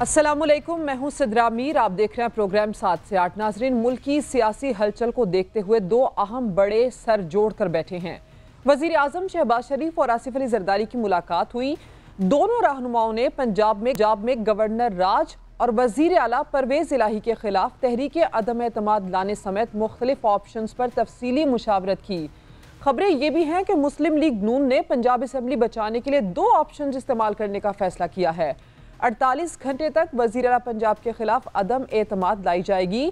अस्सलामुअलैकुम, मैं हूं सिद्रा मीर। आप देख रहे हैं प्रोग्राम 7 से 8। नाजरीन, मुल्क की सियासी हलचल को देखते हुए दो अहम बड़े सर जोड़कर बैठे हैं। वजीर आजम शहबाज शरीफ और आसिफ अली जरदारी की मुलाकात हुई। दोनों रहनुमाओं ने पंजाब में गवर्नर राज और वजीर आला परवेज इलाही के खिलाफ तहरीक अदम एतमाद लाने समेत मुख्तलिफ ऑप्शंस पर तफसीली मुशावरत की। खबरें ये भी हैं कि मुस्लिम लीग नून ने पंजाब असम्बली बचाने के लिए दो ऑप्शन इस्तेमाल करने का फैसला किया है। 48 घंटे तक वजीर आला पंजाब के खिलाफ अदम एतमाद लाई जाएगी।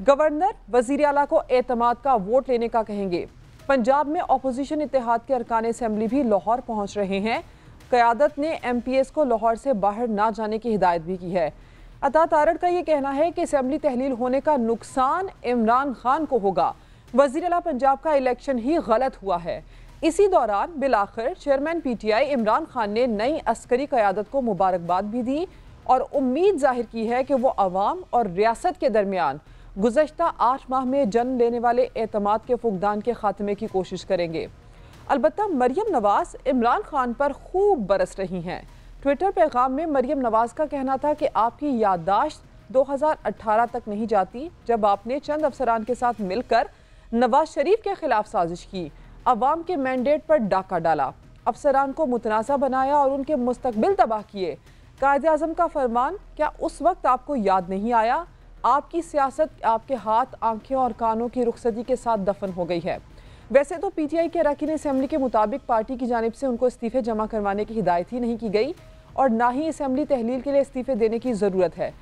गवर्नर वजीर आला को एतमाद का वोट लेने का कहेंगे। पंजाब में अपोजिशन इत्तेहाद के अरकान असम्बली भी लाहौर पहुंच रहे हैं। क़यादत ने MPs को लाहौर से बाहर ना जाने की हिदायत भी की है। अता तारड़ का ये कहना है कि असम्बली तहलील होने का नुकसान इमरान खान को होगा। वजीर आला पंजाब का इलेक्शन ही गलत हुआ है। इसी दौरान बिलाखिर चेयरमैन PTI इमरान खान ने नई अस्करी क़यादत को मुबारकबाद भी दी और उम्मीद जाहिर की है कि वो अवाम और रियासत के दरमियान गुज़श्ता 8 माह में जन्म लेने वाले एतमाद के फुकदान के खात्मे की कोशिश करेंगे। अलबत्ता मरियम नवाज इमरान खान पर खूब बरस रही हैं। ट्विटर पैगाम में मरियम नवाज का कहना था कि आपकी याददाश्त 2018 तक नहीं जाती, जब आपने चंद अफसरान के साथ मिलकर नवाज शरीफ के खिलाफ साजिश की, अवाम के मैंडेट पर डाका डाला, अफसरान को मुतनाज़ा बनाया और उनके मुस्तकबिल तबाह किए। कायदे आज़म का फरमान क्या उस वक्त आपको याद नहीं आया? आपकी सियासत आपके हाथ, आंखें और कानों की रुखसती के साथ दफन हो गई है। वैसे तो PTI के अरकान असम्बली के मुताबिक पार्टी की जानिब से उनको इस्तीफ़े जमा करवाने की हिदायत ही नहीं की गई और ना ही असम्बली तहलील के लिए इस्तीफ़े देने की ज़रूरत है।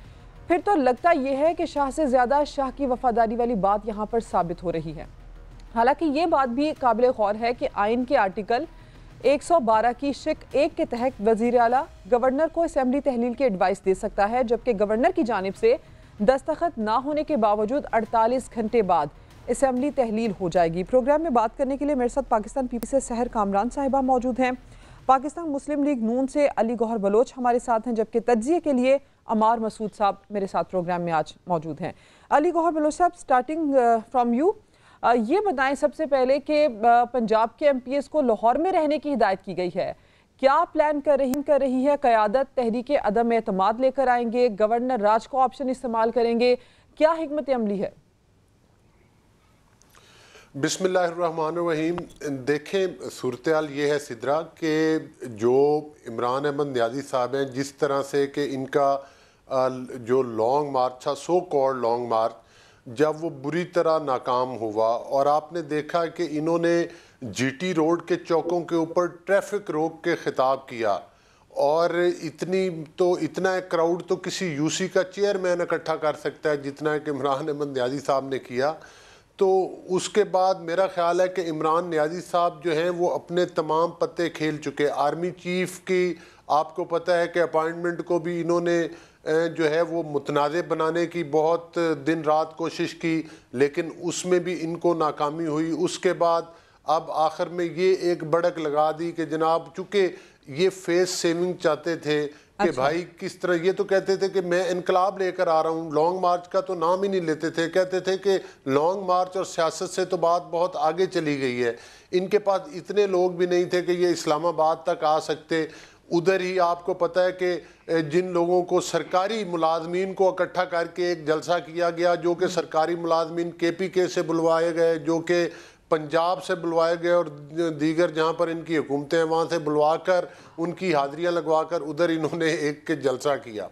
फिर तो लगता यह है कि शाह से ज़्यादा शाह की वफादारी वाली बात यहाँ पर साबित हो रही है। हालांकि ये बात भी काबिल गौर है कि आइन के आर्टिकल 112 की शिक 1 के तहत वजीर आला गवर्नर को असम्बली तहलील की एडवाइस दे सकता है, जबकि गवर्नर की जानिब से दस्तखत ना होने के बावजूद 48 घंटे बाद असम्बली तहलील हो जाएगी। प्रोग्राम में बात करने के लिए मेरे साथ पाकिस्तान PP से सहर कामरान साहिबा मौजूद हैं। पाकिस्तान मुस्लिम लीग नून से अली गौहर बलोच हमारे साथ हैं, जबकि तज्जिए के लिए अमार मसूद साहब मेरे साथ प्रोग्राम में आज मौजूद हैं। अली गौहर बलोच साहब, स्टार्टिंग फ्रॉम यू, ये बताएं सबसे पहले कि पंजाब के MPs को लाहौर में रहने की हिदायत की गई है। क्या प्लान कर रही है क़यादत? तहरीक अदम एतमाद लेकर आएंगे? गवर्नर राज को ऑप्शन इस्तेमाल करेंगे? क्या हिकमत अमली है? बिस्मिल्लाहिर्रहमानिर्रहीम। देखें, सूरत हाल ये है सिद्रा कि जो इमरान अहमद नियाज़ी साहब हैं, जिस तरह से कि इनका जो लॉन्ग मार्च था, सो कॉल्ड लॉन्ग मार्च, जब वो बुरी तरह नाकाम हुआ और आपने देखा कि इन्होंने GT रोड के चौकों के ऊपर ट्रैफिक रोक के खिताब किया और इतना एक क्राउड तो किसी UC का चेयरमैन इकट्ठा कर सकता है जितना कि इमरान अहमद नियाज़ी साहब ने किया। तो उसके बाद मेरा ख्याल है कि इमरान नियाज़ी साहब जो हैं वो अपने तमाम पत्ते खेल चुके। आर्मी चीफ की आपको पता है कि अपॉइंटमेंट को भी इन्होंने जो है वो मुतनाज़े बनाने की बहुत दिन रात कोशिश की, लेकिन उसमें भी इनको नाकामी हुई। उसके बाद अब आखिर में ये एक बढ़क लगा दी कि जनाब, चूँकि ये फेस सेविंग चाहते थे कि भाई किस तरह, ये तो कहते थे कि मैं इनकलाब लेकर आ रहा हूँ, लॉन्ग मार्च का तो नाम ही नहीं लेते थे। कहते थे कि लॉन्ग मार्च और सियासत से तो बात बहुत आगे चली गई है। इनके पास इतने लोग भी नहीं थे कि ये इस्लामाबाद तक आ सकते। उधर ही आपको पता है कि जिन लोगों को सरकारी मुलाजमीन को इकट्ठा करके एक जलसा किया गया, जो कि सरकारी मुलाजमीन KPK से बुलवाए गए, जो कि पंजाब से बुलवाए गए और दीगर जहाँ पर इनकी हुकूमतें हैं वहाँ से बुलवा कर उनकी हाजिरियाँ लगवा कर उधर इन्होंने एक जलसा किया।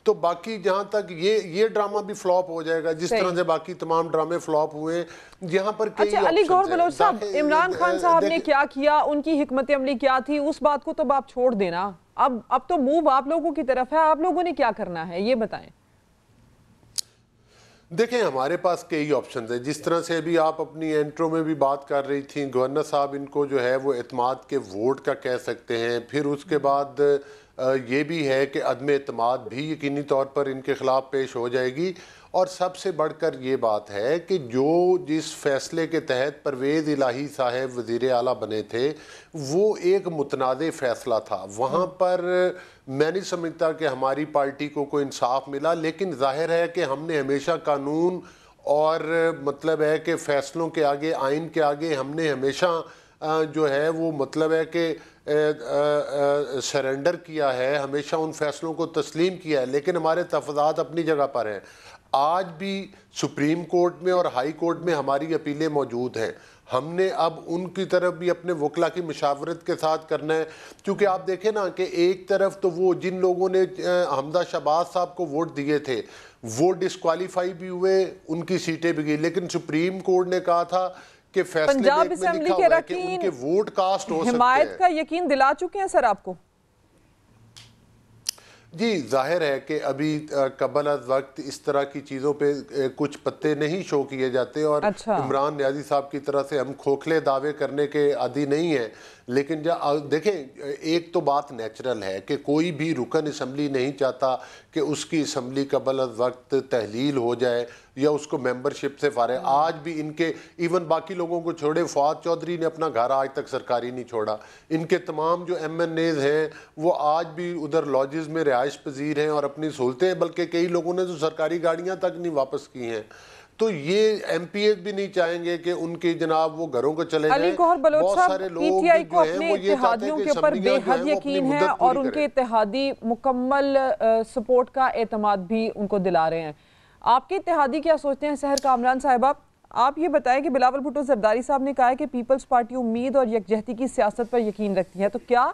तो बाकी जहाँ तक ये ड्रामा भी फ्लॉप हो जाएगा, जिस तरह से बाकी तमाम ड्रामे फ्लॉप हुए यहाँ पर। अच्छा अली गौहर बलोच साहब, इमरान खान साहब ने क्या किया, उनकी हिकमत अमली क्या थी, उस बात को तो आप छोड़ देना। अब तो मूव आप लोगों की तरफ है, आप लोगों ने क्या करना है ये बताएं। देखें, हमारे पास कई ऑप्शन है। जिस तरह से अभी आप अपनी इंट्रो में भी बात कर रही थी, गवर्नर साहब इनको जो है वो एतमाद के वोट का कह सकते हैं। फिर उसके बाद ये भी है कि अदम एतमाद भी यकीनी तौर पर इनके ख़िलाफ़ पेश हो जाएगी। और सबसे बढ़कर ये बात है कि जो जिस फैसले के तहत परवेज़ इलाही साहब वज़ीर आला बने थे वो एक मुतनाज़े फ़ैसला था। वहाँ पर मैं नहीं समझता कि हमारी पार्टी को कोई इंसाफ मिला, लेकिन जाहिर है कि हमने हमेशा कानून और मतलब है कि फ़ैसलों के आगे, आइन के आगे हमने हमेशा जो है वो मतलब है कि सरेंडर किया है, हमेशा उन फैसलों को तस्लीम किया है, लेकिन हमारे तफादात अपनी जगह पर हैं। आज भी सुप्रीम कोर्ट में और हाई कोर्ट में हमारी अपीलें मौजूद हैं। हमने अब उनकी तरफ भी अपने वकला की मशावरत के साथ करना है, क्योंकि आप देखें ना कि एक तरफ तो वो जिन लोगों ने हमदा शहबाज साहब को वोट दिए थे वो डिस्क्वालीफाई भी हुए, उनकी सीटें भी गई, लेकिन सुप्रीम कोर्ट ने कहा था कि फैसले पंजाब में असेंबली लिखा के हुआ है कि रकीन उनके वोट कास्ट हो सकते हिमायत हैं। का यकीन दिला चुके हैं सर आपको? जी, जाहिर है कि अभी कबल अज़ वक्त इस तरह की चीज़ों पे कुछ पत्ते नहीं शो किए जाते, और अच्छा। इमरान न्याजी साहब की तरह से हम खोखले दावे करने के आदी नहीं हैं। लेकिन जब देखें, एक तो बात नेचुरल है कि कोई भी रुकन असम्बली नहीं चाहता कि उसकी असम्बली कबल अज़ वक्त तहलील हो जाए या उसको मेंबरशिप से फारे। आज भी इनके इवन बाकी लोगों को छोड़े, फवाद चौधरी ने अपना घर आज तक सरकारी नहीं छोड़ा। इनके तमाम जो MNAs हैं वो आज भी उधर लॉजेस में रिहाइश पजीर हैं और अपनी सहूलतें, बल्कि कई लोगों ने तो सरकारी गाड़ियाँ तक नहीं वापस की हैं। तो ये MPs भी नहीं चाहेंगे कि उनके जनाब वो घरों को चले जाएं। अली गौहर बलोच बहुत साहब, सारे लोग PTI को जो हैं अपने वो ये चाहते हैं इत्तेहादियों कि के ऊपर असम्बलियां जो बेहद हैं वो अपनी यकीन है मुद्दत और पूरी उनके करें। इत्तेहादी मुकम्मल सपोर्ट का एतमाद भी उनको दिला रहे हैं। आपके इत्तेहादी क्या सोचते हैं? सहर कामरान साहिबा, आप ये बताएं कि बिलावल भुट्टो जरदारी साहब ने कहा है कि पीपल्स पार्टी उम्मीद और यकजहती की सियासत पर यकीन रखती है, तो क्या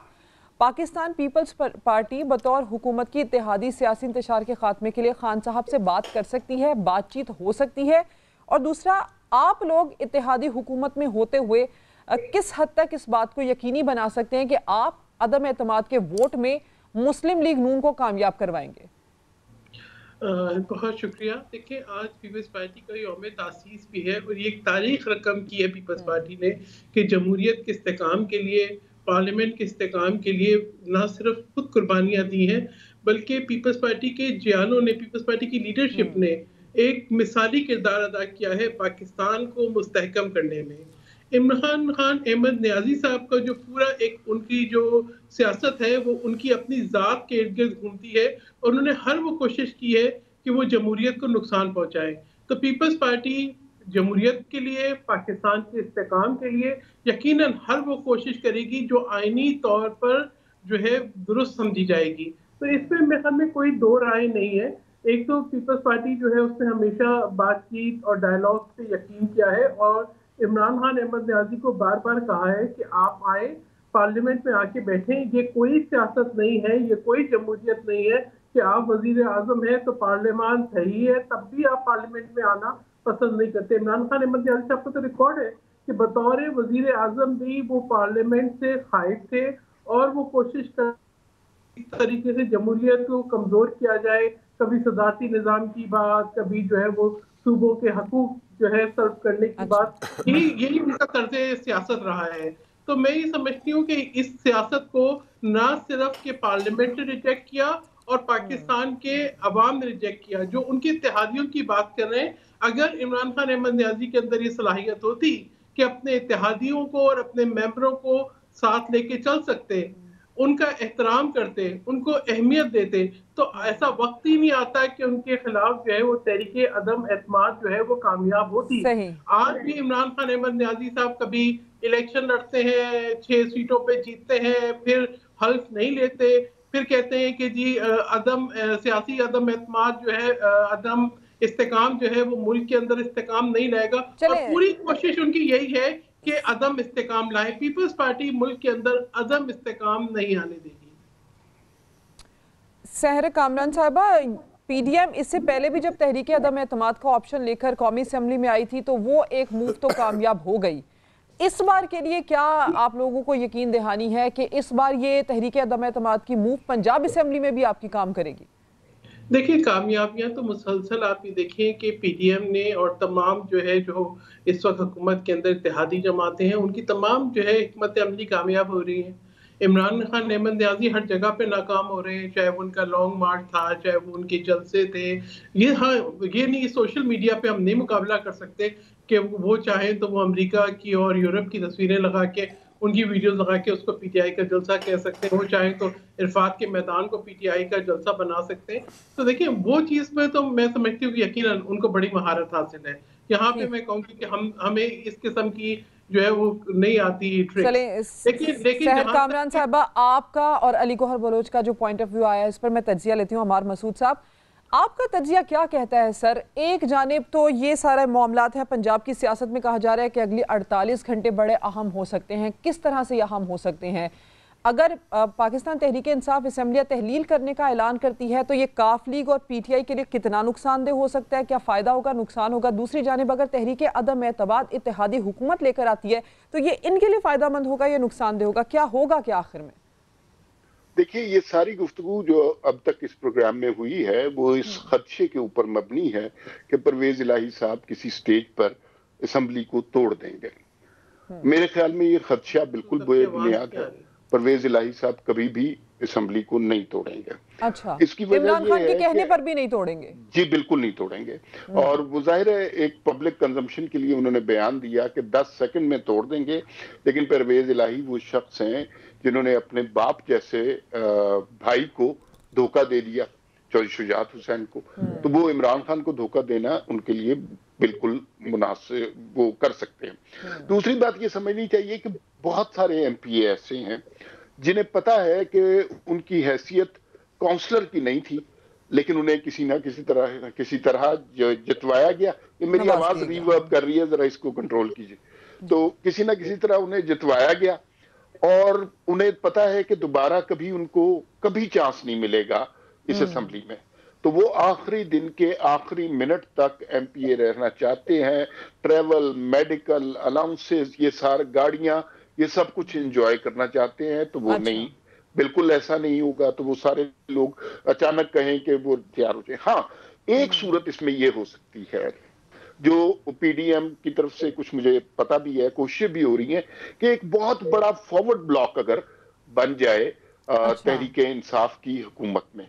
पाकिस्तान पीपल्स पार्टी बतौर हुकूमत की इत्तेहादी सियासी इंतशार के खात्मे के लिए खान साहब से बात कर सकती है, बातचीत हो सकती है? और दूसरा, आप लोग इत्तेहादी हुकूमत में होते हुए किस हद तक इस बात को यकीनी बना सकते हैं कि आप अदम एतमाद के वोट में मुस्लिम लीग नून को कामयाब करवाएंगे? बहुत शुक्रिया। देखिए, आज पीपल्स पार्टी का यौम तासीस भी है और ये एक तारीख रकम की है पीपल्स पार्टी ने कि जमहूरियत के इस्तेकाम के लिए, पार्लियामेंट के इस्तेकाम के लिए ना सिर्फ खुद कुर्बानियाँ दी हैं, बल्कि पीपल्स पार्टी के जियानों ने, पीपल्स पार्टी की लीडरशिप ने एक मिसाली किरदार अदा किया है पाकिस्तान को मुस्तहकम करने में। इमरान खान अहमद न्याजी साहब का जो पूरा एक उनकी जो सियासत है वो उनकी अपनी ज़ात के इर्द गिर्द घूमती है और उन्होंने हर वो कोशिश की है कि वो जमहूरियत को नुकसान पहुंचाए। तो पीपल्स पार्टी जमहूरियत के लिए, पाकिस्तान के इस्तेकाम के लिए यकीनन हर वो कोशिश करेगी जो आईनी तौर पर जो है दुरुस्त समझी जाएगी। तो इसमें मेरे ख्याल में कोई दो राय नहीं है। एक तो पीपल्स पार्टी जो है उसने हमेशा बातचीत और डायलॉग पे यकीन किया है और इमरान खान अहमद न्याजी को बार बार कहा है कि आप आए, पार्लियामेंट में आके बैठें। ये कोई सियासत नहीं है, ये कोई जमहूरियत नहीं है कि आप वजीर आजम है तो पार्लियामान सही है तब भी आप पार्लियामेंट में आना पसंद नहीं करते। इमरान खान अहमद न्याजी साहब का तो रिकॉर्ड है कि बतौर वजीर आजम भी वो पार्लियामेंट से खाइफ थे और वो कोशिश कर इस तरीके से जमहूरियत को कमजोर किया जाए, कभी सदारती निज़ाम की बात, कभी जो है वो सूबों के हकूक जो है सर्व करने की बात, यही उनका तर्ज सियासत रहा है। तो मैं ये समझती हूँ कि इस सियासत को ना सिर्फ के पार्लियामेंट ने रिजेक्ट किया और पाकिस्तान के अवाम ने रिजेक्ट किया। जो उनके इत्तेहादियों की बात कर रहे हैं, अगर इमरान खान अहमद न्याजी के अंदर ये सलाहियत होती कि अपने इत्तेहादियों को और अपने मेंबरों को साथ लेके चल सकते, उनका एहतराम करते, उनको अहमियत देते, तो ऐसा वक्त ही नहीं आता कि उनके खिलाफ जो है वो तहरीके अदम एतमाद जो है वो कामयाब होती। आज भी इमरान खान अहमद न्याजी साहब कभी इलेक्शन लड़ते हैं, 6 सीटों पे जीतते हैं, फिर हल्फ नहीं लेते, फिर कहते हैं कि जी सियासी अदम एतमाद जो है, अदम इस्तेकाम जो है वो मुल्क के अंदर इस्तेकाम नहीं लाएगा। और पूरी कोशिश उनकी यही है कि अदम इस्तेकाम लाए। पीपल्स पार्टी मुल्क के अंदर अदम इस्तेकाम नहीं आने देगी। सहर कामरान साहबा, PDM इससे पहले भी जब तहरीक अदम एतमाद का ऑप्शन लेकर कौमी असेंबली में आई थी तो वो एक मूव तो कामयाब हो गई। इस बार के लिए क्या आप लोगों को यकीन दहानी है कि इस बार ये तहरीक अदम एतमाद की मूव पंजाब असेंबली में भी आपकी काम करेगी? देखिए, कामयाबियां तो मुसलसल आप ये देखिए कि PDM ने और तमाम जो है जो इस वक्त हुकूमत के अंदर इत्तेहादी जमातें हैं उनकी तमाम जो है हिकमत अमली कामयाब हो रही है। इमरान खान अहमद न्याजी हर जगह पे नाकाम हो रहे हैं, चाहे वो उनका लॉन्ग मार्च था, चाहे वो उनके जलसे थे। ये नहीं, सोशल मीडिया पे हम नहीं मुकाबला कर सकते कि वो चाहें तो वो अमेरिका की और यूरोप की तस्वीरें लगा के, उनकी वीडियोस लगा के उसको PTI का जलसा कह सकते हैं। वो चाहें तो इरफात के मैदान को PTI का जलसा बना सकते हैं। तो देखिए, वो चीज़ में तो मैं समझती हूँ कि यकीनन उनको बड़ी महारत हासिल है। यहाँ पे मैं कहूँगी कि हमें इस किस्म की जो है वो नहीं आती चले। लेकिन सहर कामरान साहबा, आपका और अली गौहर बलोच का जो पॉइंट ऑफ व्यू आया है इस पर मैं तज्जिया लेती हूँ। अमार मसूद साहब, आपका तज्जिया क्या कहता है? सर, एक जानिब तो ये सारा मामलात है, पंजाब की सियासत में कहा जा रहा है कि अगली 48 घंटे बड़े अहम हो सकते हैं। किस तरह से ये अहम हो सकते हैं? अगर पाकिस्तान तहरीक इंसाफ असम्बलियाँ तहलील करने का ऐलान करती है तो ये काफ लीग और पीटीआई के लिए कितना नुकसानदेह हो सकता है? क्या फ़ायदा होगा, नुकसान होगा? दूसरी जानिब अगर तहरीक अदम एतमाद इत्तेहादी हुकूमत लेकर आती है तो ये इनके लिए फ़ायदा मंद होगा या नुकसानदेह होगा? क्या होगा क्या आखिर में? देखिए, ये सारी गुफ्तगू जो अब तक इस प्रोग्राम में हुई है वो इस खदशे के ऊपर मबनी है कि परवेज इलाही साहब किसी स्टेज पर असम्बली को तोड़ देंगे। मेरे ख्याल में ये खदशा बिल्कुल बेबुनियाद है। परवेज इलाही साहब कभी भी असम्बली को नहीं तोड़ेंगे। अच्छा, इसकी वजह इमरान खान के कहने कि पर भी नहीं तोड़ेंगे? जी बिल्कुल नहीं तोड़ेंगे। और वो जाहिर है एक पब्लिक कंजम्पशन के लिए उन्होंने बयान दिया कि 10 सेकंड में तोड़ देंगे, लेकिन परवेज इलाही वो शख्स हैं जिन्होंने अपने बाप जैसे भाई को धोखा दे दिया, चौधरी शुजात हुसैन को। तो वो इमरान खान को धोखा देना उनके लिए बिल्कुल मुनासिब वो कर सकते हैं। दूसरी बात ये समझनी चाहिए कि बहुत सारे एमपीए ऐसे हैं जिन्हें पता है कि उनकी हैसियत काउंसलर की नहीं थी, लेकिन उन्हें किसी तरह जितवाया गया। ये मेरी आवाज रिवर्ब कर रही है, जरा इसको कंट्रोल कीजिए। तो किसी ना किसी तरह उन्हें जितवाया गया और उन्हें पता है कि दोबारा कभी उनको कभी चांस नहीं मिलेगा इस असेंबली में। तो वो आखिरी दिन के आखिरी मिनट तक एमपीए रहना चाहते हैं। ट्रेवल, मेडिकल अलाउंसेस, ये सारी गाड़ियां, ये सब कुछ एंजॉय करना चाहते हैं। तो वो नहीं, बिल्कुल ऐसा नहीं होगा। तो वो सारे लोग अचानक कहें कि वो तैयार हो जाए। हाँ, एक सूरत इसमें ये हो सकती है जो पीडीएम की तरफ से कुछ मुझे पता भी है, कोशिशें भी हो रही हैं कि एक बहुत बड़ा फॉरवर्ड ब्लॉक अगर बन जाए तहरीक इंसाफ की हुकूमत में,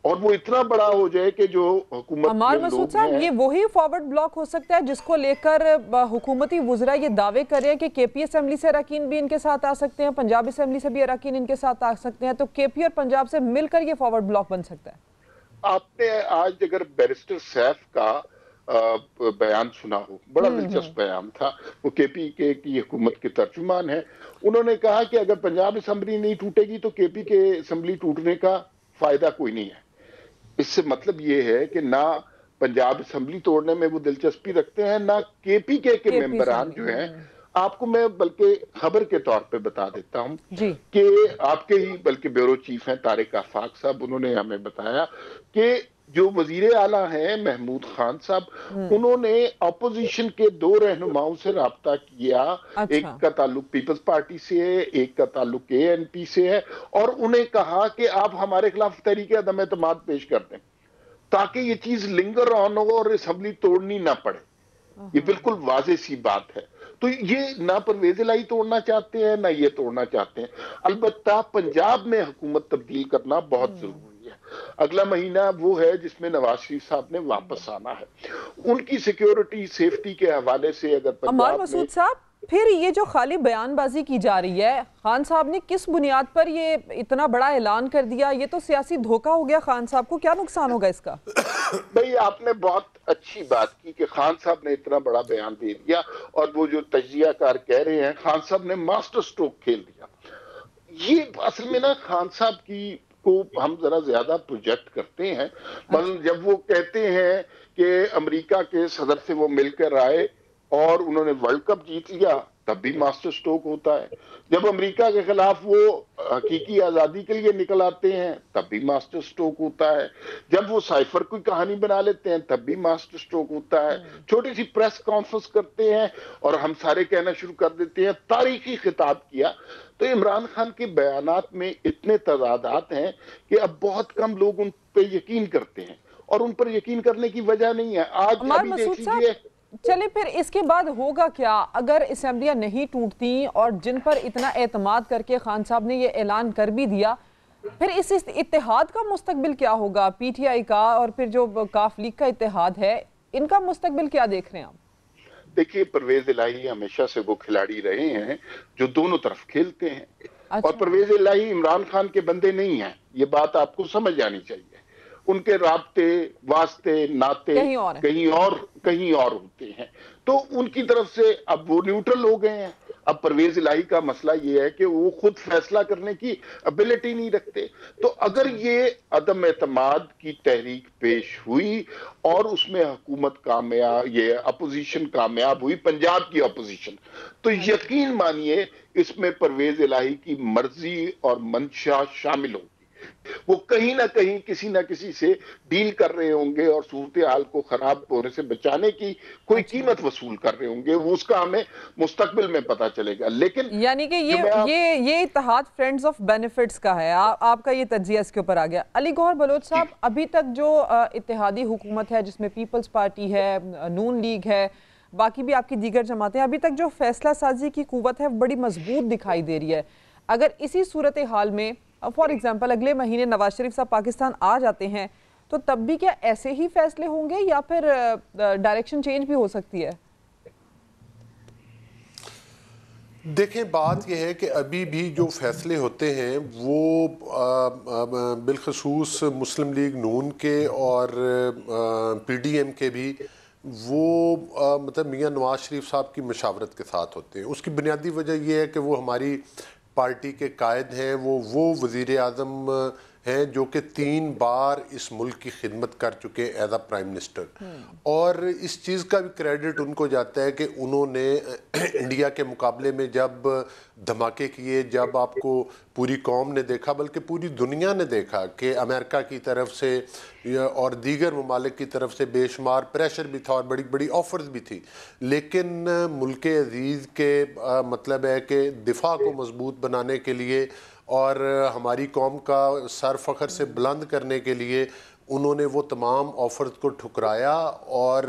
और वो इतना बड़ा हो जाए कि जो हुकूमत अमार मसूद साहब, ये वही फॉरवर्ड ब्लॉक हो सकता है जिसको लेकर हुकूमती वुज़रा ये दावे कर रहे हैं कि केपी असेंबली से अरकान भी इनके साथ आ सकते हैं, पंजाब असेंबली से भी अरकान इनके साथ आ सकते हैं। तो केपी और पंजाब से मिलकर ये फॉरवर्ड ब्लॉक बन सकता है। आपने आज अगर बैरिस्टर सैफ का बयान सुना हो, बड़ा दिलचस्प बयान था। वो केपी के की हुकूमत के तर्जुमान है। उन्होंने कहा कि अगर पंजाब असेंबली नहीं टूटेगी तो केपी के असेंबली टूटने का फायदा कोई नहीं है। इससे मतलब ये है कि ना पंजाब असेंबली तोड़ने में वो दिलचस्पी रखते हैं, ना केपी के मेंबरान जो हैं। आपको मैं बल्कि खबर के तौर पे बता देता हूं कि आपके ही बल्कि ब्यूरो चीफ हैं तारिक आफाक साहब, उन्होंने हमें बताया कि जो वजीर आला हैं महमूद खान साहब, उन्होंने अपोजिशन के 2 रहनुमाओं से राब्ता किया। एक का ताल्लुक पीपल्स पार्टी से है, एक का ताल्लुक एएनपी से है, और उन्हें कहा कि आप हमारे खिलाफ तहरीक अदम एतमाद पेश कर दें ताकि ये चीज लिंगर ऑन हो और असेंबली तोड़नी ना पड़े। ये बिल्कुल वाज़ेह सी बात है। तो ये ना परवेज इलाही तोड़ना चाहते हैं ना ये तोड़ना चाहते हैं। अलबत्ता पंजाब में हुकूमत तब्दील करना बहुत जरूरी है। अगला महीना वो है जिसमें नवाज शरीफ साहब ने वापस आना है। उनकी सिक्योरिटी सेफ्टी के हवाले से अगर अमार मसूद साहब, फिर ये जो खाली बयानबाजी की जा रही है, खान साहब ने किस बुनियाद पर ये इतना बड़ा ऐलान कर दिया? ये तो सियासी धोखा हो गया। खान साहब को क्या नुकसान होगा इसका? भाई, आपने बहुत अच्छी बात की कि खान साहब ने इतना बड़ा बयान दे दिया, और वो जो तजियाकार कह रहे हैं खान साहब ने मास्टर स्ट्रोक खेल दिया। ये असल में ना खान साहब की को हम जरा ज्यादा प्रोजेक्ट करते हैं। मतलब जब वो कहते हैं कि अमेरिका के सदर से वो मिलकर आए और उन्होंने वर्ल्ड कप जीत लिया, तब भी मास्टर स्ट्रोक होता है। जब अमेरिका के खिलाफ वो हकीकी आजादी के लिए निकल आते हैं तब भी मास्टर स्ट्रोक होता है। जब वो साइफर की कहानी बना लेते हैं तब भी मास्टर स्ट्रोक होता है। छोटी सी प्रेस कॉन्फ्रेंस करते हैं और हम सारे कहना शुरू कर देते हैं तारीखी खिताब किया। तो इमरान खान के बयानात में इतने तजादात हैं कि अब बहुत कम लोग उन पर यकीन करते हैं, और उन पर यकीन करने की वजह नहीं है। आज अभी देख लीजिए। चले, फिर इसके बाद होगा क्या अगर असेंबलियां नहीं टूटती और जिन पर इतना एतमाद करके खान साहब ने ये ऐलान कर भी दिया, फिर इस इत्तेहाद का मुस्तकबिल क्या होगा? पीटीआई का और फिर जो काफ लीग का इत्तेहाद है, इनका मुस्तकबिल क्या देख रहे हैं आप? देखिए, परवेज इलाही हमेशा से वो खिलाड़ी रहे हैं जो दोनों तरफ खेलते हैं। और परवेज इलाही इमरान खान के बंदे नहीं हैं, ये बात आपको समझ आनी चाहिए। उनके राब्ते, वास्ते, नाते कहीं और होते हैं। तो उनकी तरफ से अब वो न्यूट्रल हो गए हैं। अब परवेज इलाही का मसला ये है कि वो खुद फैसला करने की एबिलिटी नहीं रखते। तो अगर ये अदम एतमाद की तहरीक पेश हुई और उसमें हुकूमत कामयाब, ये अपोजिशन कामयाब हुई, पंजाब की अपोजिशन, तो यकीन मानिए इसमें परवेज इलाही की मर्जी और मंशा शामिल होगी। वो कहीं ना कहीं किसी ना किसी से डील कर रहे होंगे और सूरत हाल को खराब होने से बचाने की कोई कीमत वसूल कर रहे होंगे। वो उसका हमें मुस्तकबिल में पता चलेगा। लेकिन यानी कि ये इत्तेहाद फ्रेंड्स ऑफ बेनिफिट्स का है। आपका ये तज्जिया इसके ऊपर आ गया। अली गौहर बलोच साहब, अभी तक जो इत्तेहादी हुकूमत है जिसमें पीपल्स पार्टी है, नून लीग है, बाकी भी आपकी दीगर जमातें, अभी तक जो फैसला साजी की कुव्वत है बड़ी मजबूत दिखाई दे रही है। अगर इसी सूरत हाल में फॉर एग्जाम्पल अगले महीने नवाज शरीफ साहब पाकिस्तान आ जाते हैं तो तब भी क्या ऐसे ही फैसले होंगे या फिर डायरेक्शन चेंज भी हो सकती है? देखें, बात यह है कि अभी भी जो फैसले होते हैं वो बिलखसूस मुस्लिम लीग नून के और पीडीएम के भी वो मतलब मियां नवाज शरीफ साहब की मशावरत के साथ होते हैं। उसकी बुनियादी वजह यह है कि वो हमारी पार्टी के कायद हैं, वो वज़ीर आज़म हैं जो कि 3 बार इस मुल्क की खिदमत कर चुके एज अ प्राइम मिनिस्टर। और इस चीज़ का भी क्रेडिट उनको जाता है कि उन्होंने इंडिया के मुकाबले में जब धमाके किए, जब आपको पूरी कौम ने देखा बल्कि पूरी दुनिया ने देखा कि अमेरिका की तरफ से और दीगर ममालिक की तरफ से बेशुमार प्रेशर भी था और बड़ी बड़ी ऑफर्स भी थी, लेकिन मुल्क अजीज़ के मतलब है कि दिफा को मजबूत बनाने के लिए और हमारी कौम का सर फ़ख्र से बुलंद करने के लिए उन्होंने वो तमाम ऑफ़र्स को ठुकराया और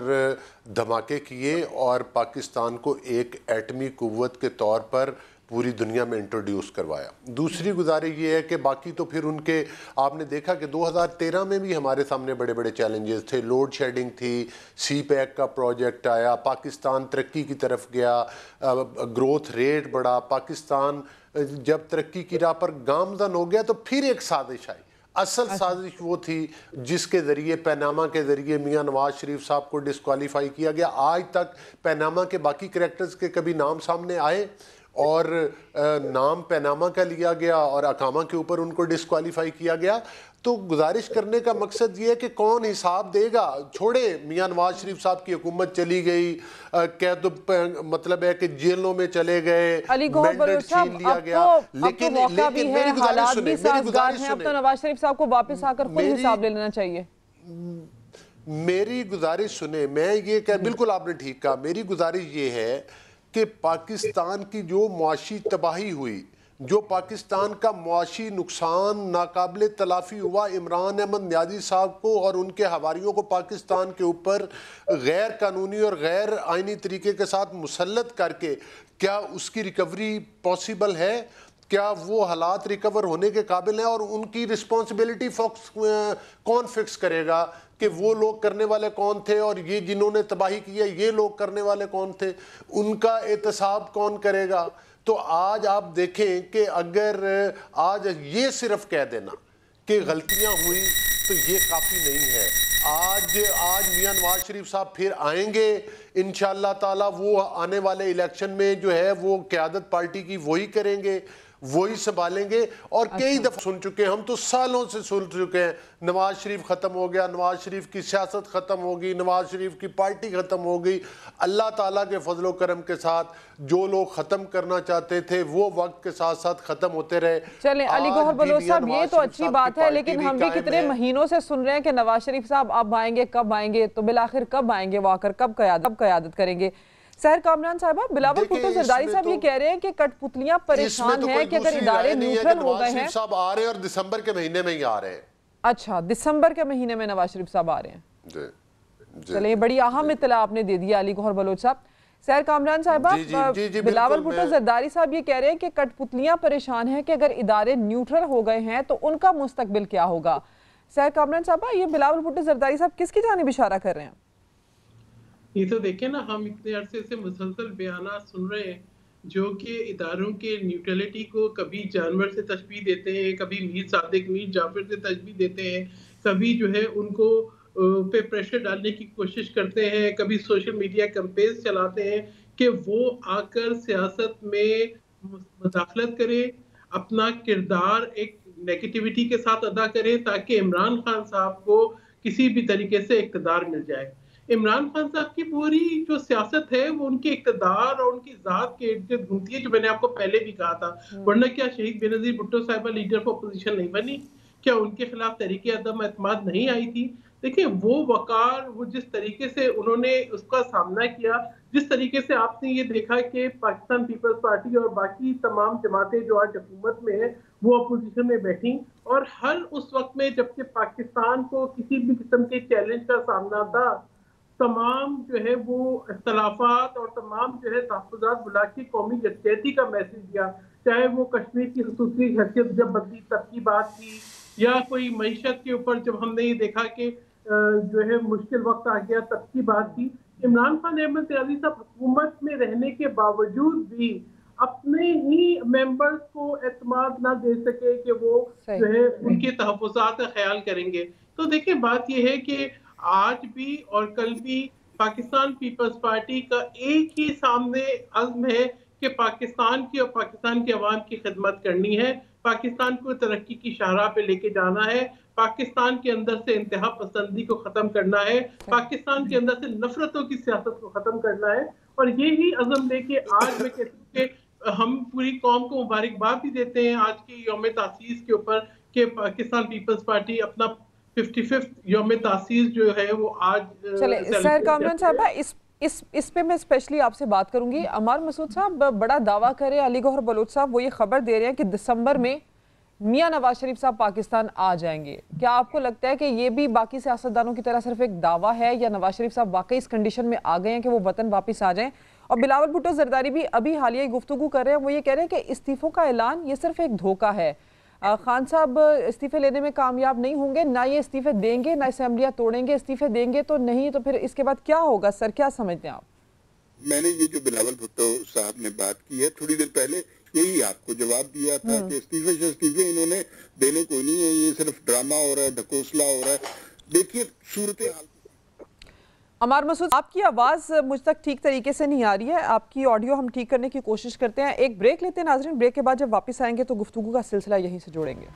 धमाके किए और पाकिस्तान को एक एटमी कुव्वत के तौर पर पूरी दुनिया में इंट्रोड्यूस करवाया। दूसरी गुजारिश ये है कि बाकी तो फिर उनके आपने देखा कि 2013 में भी हमारे सामने बड़े बड़े चैलेंजेस थे, लोड शेडिंग थी, सी पैक का प्रोजेक्ट आया, पाकिस्तान तरक्की की तरफ गया, ग्रोथ रेट बढ़ा, पाकिस्तान जब तरक्की की राह पर गामजन हो गया तो फिर एक साजिश आई। असल साजिश वो थी जिसके ज़रिए पैनामा के ज़रिए मियां नवाज शरीफ साहब को डिस्क्वालीफाई किया गया। आज तक पैनामा के बाकी करैक्टर्स के कभी नाम सामने आए और नाम पैनामा का लिया गया और अकामा के ऊपर उनको डिस्क्वालीफाई किया गया। तो गुजारिश करने का मकसद ये है कि कौन हिसाब देगा। छोड़े मियां नवाज शरीफ साहब की हुकूमत चली गई, कैद मतलब है कि जेलों में चले गए, मैंडेट छीन लिया गया, लेकिन मेरी गुजारिश सुने, अब तो नवाज शरीफ साहब को वापस आकर खुद हिसाब ले लेना चाहिए। मेरी गुजारिश सुने, मैं ये कह, बिल्कुल आपने ठीक कहा, मेरी गुजारिश ये है कि पाकिस्तान की जो मुआशी तबाही हुई, जो पाकिस्तान का मुआशी नुकसान नाकाबिले तलाफ़ी हुआ, इमरान अहमद न्याजी साहब को और उनके हवारियों को पाकिस्तान के ऊपर गैर कानूनी और गैर आइनी तरीके के साथ मुसल्लत करके, क्या उसकी रिकवरी पॉसिबल है? क्या वो हालात रिकवर होने के काबिल हैं? और उनकी रिस्पॉन्सिबिलिटी कौन फिक्स करेगा कि वो लोग करने वाले कौन थे और ये जिन्होंने तबाही की है ये लोग करने वाले कौन थे? उनका एहतसाब कौन करेगा? तो आज आप देखें कि अगर आज ये सिर्फ कह देना कि गलतियां हुई तो ये काफ़ी नहीं है। आज मियां नवाज शरीफ साहब फिर आएंगे इंशाअल्लाह ताला, वो आने वाले इलेक्शन में जो है वो क़यादत पार्टी की वही करेंगे, वही संभालेंगे। और कई दफ़ा सुन चुके हैं, हम तो सालों से सुन चुके हैं, नवाज शरीफ ख़त्म हो गया, नवाज शरीफ की सियासत ख़त्म हो गई, नवाज शरीफ की पार्टी ख़त्म हो गई। अल्लाह ताला के फजलो करम के साथ जो लोग ख़त्म करना चाहते थे वो वक्त के साथ साथ ख़त्म होते रहे। चलें अली गौहर बलोच साहब, ये तो अच्छी बात है, लेकिन हम भी कितने महीनों से सुन रहे हैं कि नवाज शरीफ साहब अब आएंगे, कब आएंगे? तो बिलाखिर कब आएंगे वो आकर, कब क़यादत करेंगे? सहर कामरान साहबा, बिलावल भुट्टो जरदारी साहब ये कह रहे हैं कि कठपुतलियां परेशान हैं कि अगर इदारे न्यूट्रल हो गए हैं। साहब आ रहे हैं और दिसंबर के महीने में ही आ रहे हैं। अच्छा, दिसंबर के महीने में नवाज शरीफ साहब आ रहे हैं। चलिए, बड़ी अहम इत्तला आपने दे दिया अली गौहर बलोच साहब। सहर कामरान साहबा, बिलावल भुट्टो जरदारी साहब ये कह रहे हैं कि कठपुतलियां परेशान हैं कि अगर इदारे न्यूट्रल हो गए हैं तो उनका मुस्तकबिल क्या होगा? सहर कामरान साहबा, ये बिलावल भुट्टो जरदारी साहब किसकी जानिब इशारा कर रहे हैं? ये तो देखें ना, हम इतने अरसे से मुसलसल बयाना सुन रहे हैं जो कि इदारों के न्यूट्रलिटी को कभी जानवर से तशबीह देते हैं, कभी मीर सादिक मीर जाफर से तशबीह देते हैं, कभी जो है उनको पे प्रेशर डालने की कोशिश करते हैं, कभी सोशल मीडिया कैंपेन्स चलाते हैं कि वो आकर सियासत में मुदाखलत करें, अपना किरदार एक नेगेटिविटी के साथ अदा करें ताकि इमरान खान साहब को किसी भी तरीके से इक़्तिदार मिल जाए। इमरान खान साहब की पूरी जो सियासत है वो उनके इक़्तिदार और उनकी ज़ात के इर्द-गिर्द घूमती है, जो मैंने आपको पहले भी कहा था। वरना क्या शहीद बेनज़ीर भुट्टो साहिबा लीडर ऑफ अपोजिशन नहीं बनी? क्या उनके खिलाफ तहरीक अदम एतमाद नहीं आई थी? देखिए वो वक़ार, वो जिस तरीके से उन्होंने उसका सामना किया, जिस तरीके से आपने ये देखा कि पाकिस्तान पीपल्स पार्टी और बाकी तमाम जमातें जो आज हुकूमत में है, वो अपोजिशन में बैठी और हर उस वक़्त में जबकि पाकिस्तान को किसी भी किस्म के चैलेंज का सामना था, तमाम जो है वो इख्तलाफात और तमाम जो है तहफ़्फ़ुज़ात बुला के कौमी यकजहती का मैसेज दिया। चाहे वो कश्मीर की ख़ुसूसी हैसियत जब बदली तब की बात थी, या कोई मईशत के ऊपर जब हमने ये देखा कि जो है मुश्किल वक्त आ गया तब की बात थी। इमरान खान अहमद यादी साहब हुकूमत में रहने के बावजूद भी अपने ही मेंबर्स को एतमाद ना दे सके कि वो जो है उनके तहफ़्फ़ुज़ात का ख्याल करेंगे। तो देखिए बात ये है कि आज भी और कल भी पाकिस्तान पीपल्स पार्टी का एक ही सामने अज़्म है कि पाकिस्तान की और पाकिस्तान के अवाम की खिदमत करनी है, पाकिस्तान को तरक्की की शाहराह पे लेके जाना है, पाकिस्तान के अंदर से इंतहा पसंदी को ख़त्म करना है, पाकिस्तान के अंदर से नफरतों की सियासत को ख़त्म करना है। और यही अज़म लेके आज मैं कहती हूँ कि हम पूरी कौम को मुबारकबाद भी देते हैं आज की यौम तासीस के ऊपर कि पाकिस्तान पीपल्स पार्टी अपना 55th यौम तासीस जो है वो आज चले सर कामरान साहब इस पे मैं स्पेशली आपसे बात करूंगी। अमार मसूद साहब बड़ा दावा करे अली गौहर बलोच साहब, वो ये खबर दे रहे हैं कि दिसंबर में मियां नवाज शरीफ साहब पाकिस्तान आ जाएंगे। क्या आपको लगता है कि ये भी बाकी सियासतदानों की तरह सिर्फ एक दावा है या नवाज शरीफ साहब वाकई इस कंडीशन में आ गए हैं कि वो वतन वापस आ जाएं? और बिलावल भुट्टो जरदारी भी अभी हालिया गुफ्तगू कर रहे हैं, वो ये कह रहे हैं कि इस्तीफों का ऐलान ये सिर्फ एक धोखा है। खान साहब इस्तीफे लेने में कामयाब नहीं होंगे, ना ये इस्तीफे देंगे ना असेंबलियां तोड़ेंगे, इस्तीफे देंगे तो नहीं, तो फिर इसके बाद क्या होगा सर, क्या समझते हैं आप? मैंने ये जो बिलावल भुट्टो साहब ने बात की है थोड़ी देर पहले यही आपको जवाब दिया था कि इस्तीफे इन्होंने देने को नहीं है, ये सिर्फ ड्रामा हो रहा है, ढकोसला हो रहा है। देखिए सूरत हाल। अमार मसूद आपकी आवाज़ मुझ तक ठीक तरीके से नहीं आ रही है, आपकी ऑडियो हम ठीक करने की कोशिश करते हैं। एक ब्रेक लेते हैं नाज़रीन, ब्रेक के बाद जब वापस आएंगे तो गुफ्तगू का सिलसिला यहीं से जोड़ेंगे।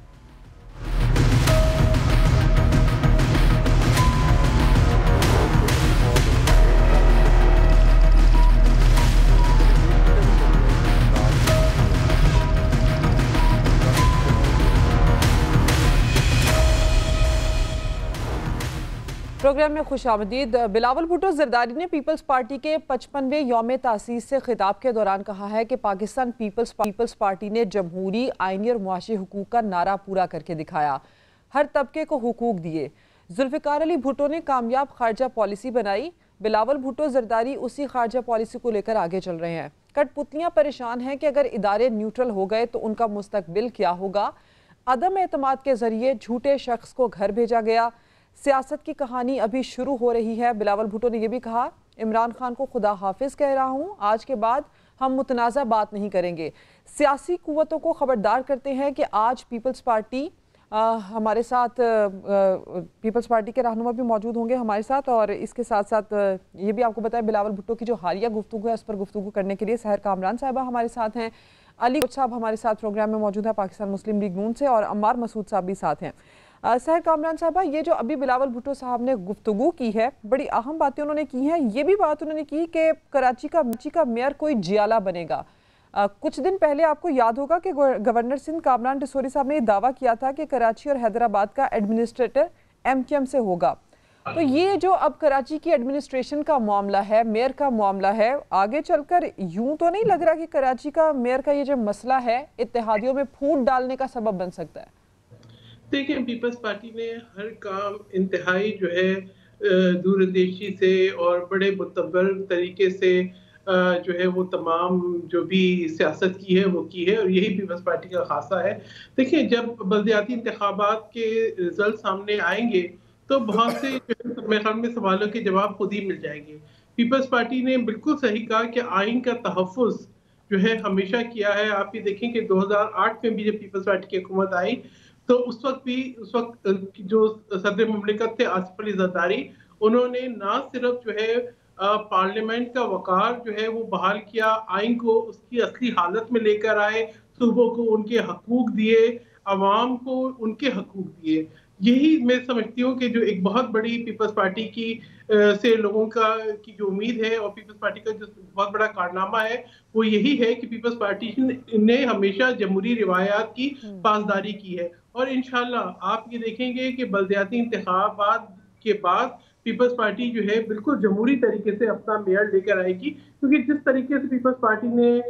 प्रोग्राम में खुशामदीद। बिलावल भुट्टो जरदारी ने पीपल्स पार्टी के 55वें यौम तासीस से खिताब के दौरान कहा है कि पाकिस्तान पीपल्स पार्टी ने जमहूरी, आइनी और मुआशी हुकूक का नारा पूरा करके दिखाया, हर तबके को हुकूक दिए। जुल्फ़िकार अली भुट्टो ने कामयाब खारजा पॉलिसी बनाई। बिलावल भुट्टो जरदारी उसी खारजा पॉलिसी को लेकर आगे चल रहे हैं। कठपुतलियाँ परेशान हैं कि अगर इदारे न्यूट्रल हो गए तो उनका मुस्तकबिल क्या होगा। अदम एतमाद के जरिए झूठे शख्स को घर भेजा गया। सियासत की कहानी अभी शुरू हो रही है। बिलावल भुट्टो ने यह भी कहा, इमरान खान को खुदा हाफिज कह रहा हूँ, आज के बाद हम मुतनाज़ा बात नहीं करेंगे। सियासी कुव्वतों को खबरदार करते हैं कि आज पीपल्स पार्टी हमारे साथ पीपल्स पार्टी के रहनुमा भी मौजूद होंगे हमारे साथ, और इसके साथ साथ ये भी आपको बताया बिलावल भुट्टो की जो हालिया गुफ्तगू है उस पर गुफ्तगू करने के लिए सहर कामरान साहिबा हमारे साथ हैं, अली साहब हमारे साथ प्रोग्राम में मौजूद है पाकिस्तान मुस्लिम लीग नून से, और अम्मार मसूद साहब भी साथ हैं। सहर कामरान साहबा, ये जो अभी बिलावल भुट्टो साहब ने गुफ्तगू की है, बड़ी अहम बातें उन्होंने की हैं। ये भी बात उन्होंने की कि कराची का मेयर कोई जियाला बनेगा। कुछ दिन पहले आपको याद होगा कि गवर्नर सिंध कामरान डिसोरी साहब ने यह दावा किया था कि कराची और हैदराबाद का एडमिनिस्ट्रेटर MQM से होगा। तो ये जो अब कराची की एडमिनिस्ट्रेशन का मामला है, मेयर का मामला है, आगे चलकर यूं तो नहीं लग रहा कि कराची का मेयर का ये जो मसला है इत्तेहादियों में फूट डालने का सबब बन सकता है? देखिए, पीपल्स पार्टी ने हर काम इंतहाई जो है दूरंदेशी से और बड़े मुतबर तरीके से जो है वो तमाम जो भी सियासत की है वो की है, और यही पीपल्स पार्टी का खासा है। देखिए, जब बल्दियाती इंतखाबात के रिजल्ट सामने आएंगे तो बहुत से मेरे ख्याल में सवालों के जवाब खुद ही मिल जाएंगे। पीपल्स पार्टी ने बिल्कुल सही कहा कि आइन का तहफ़्फ़ुज़ जो है हमेशा किया है। आप ये देखें कि 2008 में भी जब पीपल्स पार्टी की हुकूमत आई तो उस वक्त जो सदर मुमलिकत थे आसिफ अली जरदारी, उन्होंने ना सिर्फ जो है पार्लियामेंट का वकार जो है वो बहाल किया, आइन को उसकी असली हालत में लेकर आए, सूबों को उनके हकूक दिए, अवाम को उनके हकूक दिए। यही मैं समझती हूँ कि जो एक बहुत बड़ी पीपल्स पार्टी की से लोगों की जो उम्मीद है और पीपल्स पार्टी का जो बहुत बड़ा कारनामा है वो यही है कि पीपल्स पार्टी ने हमेशा जमहूरी रिवायात की पासदारी की है। और इंशाल्लाह आप ये देखेंगे कि बल्दियाती इंतखाबात के बाद पीपल्स पार्टी जो है बिल्कुल जमहूरी तरीके से अपना मेयर लेकर आएगी, क्योंकि जिस तरीके से पीपल्स पार्टी ने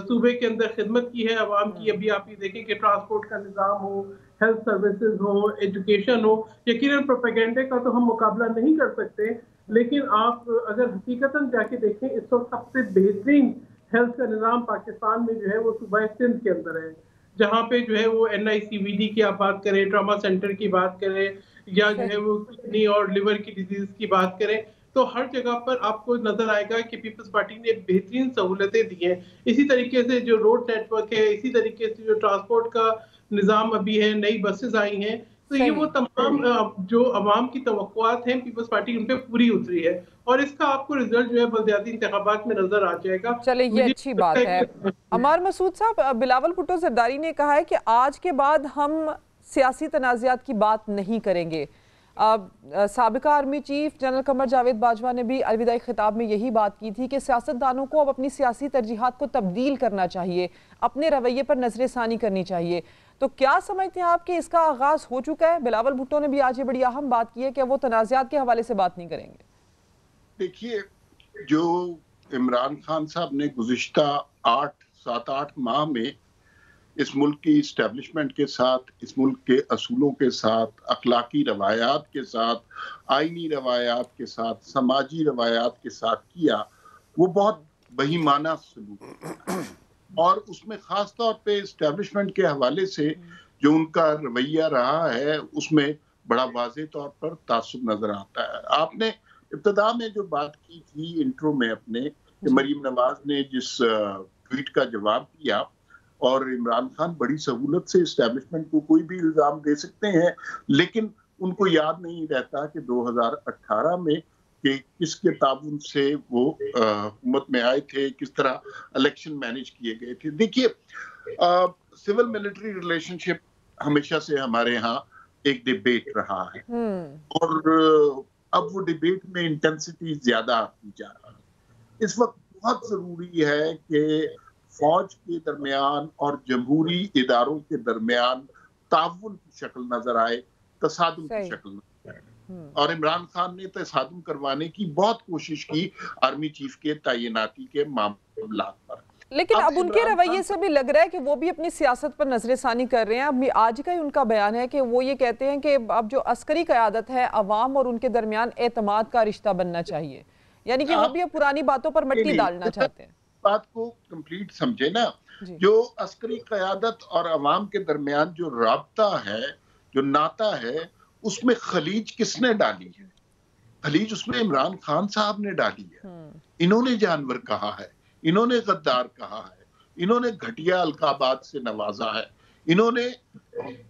सूबे के अंदर खिदमत की है अवाम की, अभी आप ये देखें कि ट्रांसपोर्ट का निज़ाम हो, हेल्थ सर्विसेज हो, एजुकेशन हो, यकीनन प्रोपेगेंडे का तो हम मुकाबला नहीं कर सकते, लेकिन आप अगर हकीकतन जाके देखें इस वक्त सबसे बेहतरीन हेल्थ का निज़ाम पाकिस्तान में जो है वो सूबा सिंध के अंदर है, जहाँ पे जो है वो NICVD की आप बात करें, ट्रॉमा सेंटर की बात करें, या जो है वो किडनी और लिवर की डिजीज की बात करें, तो हर जगह पर आपको नजर आएगा कि पीपल्स पार्टी ने बेहतरीन सहूलतें दी हैं। इसी तरीके से जो रोड नेटवर्क है, इसी तरीके से जो ट्रांसपोर्ट का निज़ाम अभी है, नई बसेस आई हैं, तो ये वो तमाम जो अवाम की तवक्कुआत हैं पीपल्स पार्टी उन पे पूरी उतरी है, और इसका आपको रिजल्ट जो है बल्दियाती इंतखाबात में नजर आ जाएगा। चले ये अच्छी बात है। अमार मसूद साहब, बिलावल भुट्टो जरदारी ने कहा है कि आज के बाद हम सियासी तनाज़ात की बात नहीं करेंगे। साबिका army chief general Qamar Javed Bajwa ने भी अलविदाई खिताब में यही बात की थी कि सियासतदानों को अब अपनी सियासी तरजीहात को तब्दील करना चाहिए, अपने रवैये पर नजरसानी करनी चाहिए। तो क्या समझते हैं आप कि इसका आगाज हो चुका है? बिलावल भुट्टो ने भी आज ये बड़ी अहम बात की है कि वो तनाज़ात के हवाले से बात नहीं करेंगे। देखिए, जो इमरान खान साहब ने गुज़िश्ता 7-8 माह में इस मुल्क की इस्टेब्लिशमेंट के साथ, इस मुल्क के असूलों के साथ, अखलाकी रवायात के साथ, आइनी रवायात के साथ, समाजी रवायात के साथ किया, वो बहुत बेईमाना सलूक है। और उसमें खास तौर पे इस्टेब्लिशमेंट के हवाले से जो उनका रवैया रहा है उसमें बड़ा वाज़ेह तौर पर तासुब नजर आता है। आपने इब्तिदा में जो बात की थी इंट्रो में अपने, कि मरीम नवाज ने जिस ट्वीट का जवाब दिया, और इमरान खान बड़ी सहूलत से इस्टेब्लिशमेंट को कोई भी इल्जाम दे सकते हैं, लेकिन उनको याद नहीं रहता कि 2018 में कि किसके ताबून से वो हुकूमत में आए थे, किस तरह इलेक्शन मैनेज किए गए थे। देखिए, सिविल मिलिट्री रिलेशनशिप हमेशा से हमारे यहाँ एक डिबेट रहा है, और अब वो डिबेट में इंटेंसिटी ज्यादा आती जा रही है। इस वक्त बहुत जरूरी है कि फौज के दरमियान और जमहूरी इदारों के दरमियान ताउन की शक्ल नजर आए, तसादुम की शक्ल नजर आए। और इमरान खान ने तसादुम करवाने की बहुत कोशिश की आर्मी चीफ के तैनाती के मामलात पर, लेकिन अब उनके रवैये से भी लग रहा है कि वो भी अपनी सियासत पर नजरसानी कर रहे हैं। अब आज का ही उनका बयान है कि वो ये कहते हैं कि अब जो अस्करी क़यादत है, अवाम और उनके दरमियान एतमाद का रिश्ता बनना चाहिए, यानी कि वो भी अब पुरानी बातों पर मिट्टी डालना चाहते हैं। बात को कंप्लीट समझे ना, जो अस्करी क़यादत और अवाम के दरमियान जो राब्ता है, जो नाता है, उसमें खलीज किसने डाली है? खलीज उसमें इमरान खान साहब ने डाली है। इन्होंने जानवर कहा है, इन्होंने गद्दार कहा है, इन्होंने घटिया अलकाबात से नवाजा है, इन्होंने